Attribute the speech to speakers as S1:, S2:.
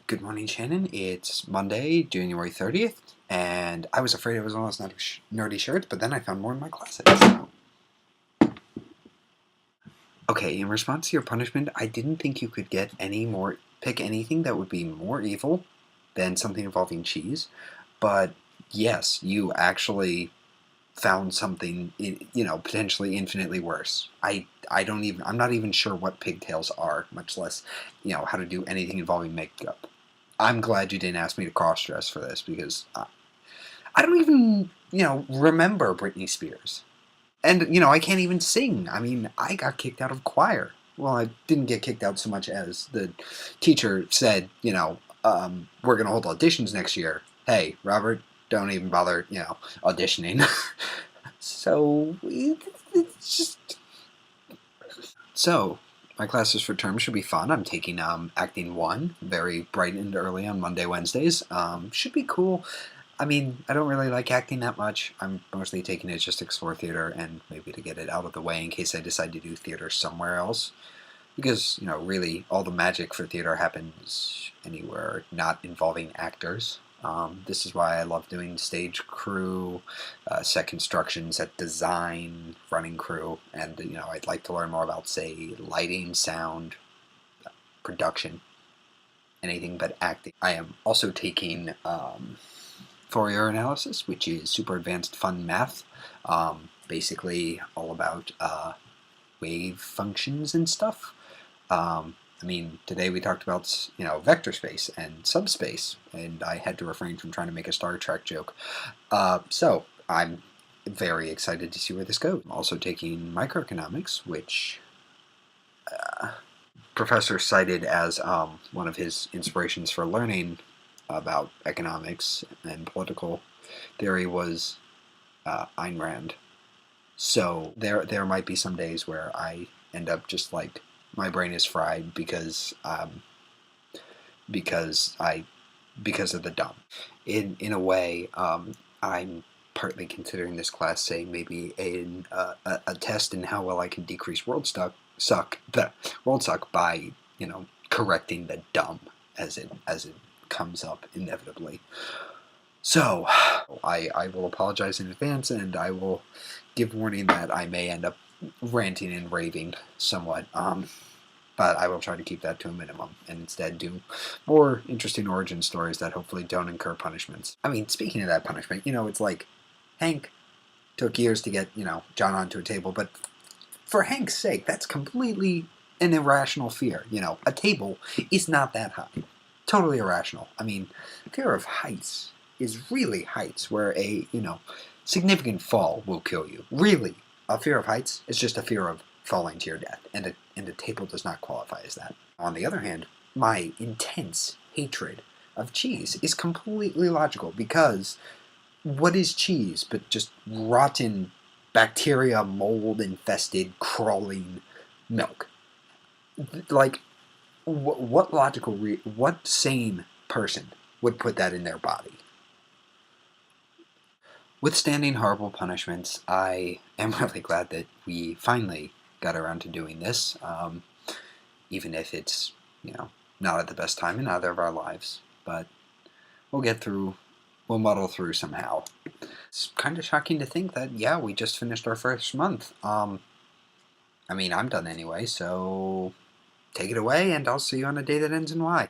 S1: Good morning, Shannon. It's Monday, January 30th, and I was afraid I was one of those nerdy shirts, but then I found more in my closet. Okay, in response to your punishment, I didn't think you could pick anything that would be more evil than something involving cheese, but yes, you actually found something, potentially infinitely worse. I'm not even sure what pigtails are, much less, how to do anything involving makeup. I'm glad you didn't ask me to cross-dress for this because I don't even, remember Britney Spears. And, I can't even sing. I mean, I got kicked out of choir. Well, I didn't get kicked out so much as the teacher said, we're going to hold auditions next year. Hey, Robert, don't even bother, auditioning. So, it's just... So, my classes for term should be fun. I'm taking Acting 1, very bright and early on Monday, Wednesdays. Should be cool. I mean, I don't really like acting that much. I'm mostly taking it just to explore theater and maybe to get it out of the way in case I decide to do theater somewhere else. Because, really, all the magic for theater happens anywhere not involving actors. This is why I love doing stage crew, set construction, set design, running crew, and, I'd like to learn more about, say, lighting, sound, production, anything but acting. I am also taking Fourier analysis, which is super advanced fun math, basically all about wave functions and stuff. I mean, today we talked about, vector space and subspace, and I had to refrain from trying to make a Star Trek joke. So I'm very excited to see where this goes. I'm also taking microeconomics, which professor cited as one of his inspirations for learning about economics and political theory was Ayn Rand. So there might be some days where I end up just like my brain is fried because because of the dumb. In a way, I'm partly considering this class, say, maybe a test in how well I can decrease world suck by correcting the dumb as it comes up inevitably. So I will apologize in advance, and I will give warning that I may end up ranting and raving somewhat. But I will try to keep that to a minimum and instead do more interesting origin stories that hopefully don't incur punishments. I mean, speaking of that punishment, it's like Hank took years to get, John onto a table, but for Hank's sake, that's completely an irrational fear. A table is not that high. Totally irrational. I mean, fear of heights is really heights where a, significant fall will kill you. Really, a fear of heights is just a fear of falling to your death, and a table does not qualify as that. On the other hand, my intense hatred of cheese is completely logical, because what is cheese but just rotten, bacteria, mold-infested, crawling milk? Like, what what sane person would put that in their body? Withstanding horrible punishments, I am really glad that we finally got around to doing this, even if it's, not at the best time in either of our lives. But we'll get through, we'll muddle through somehow. It's kind of shocking to think that, yeah, we just finished our first month. I mean, I'm done anyway, so take it away, and I'll see you on a day that ends in Y.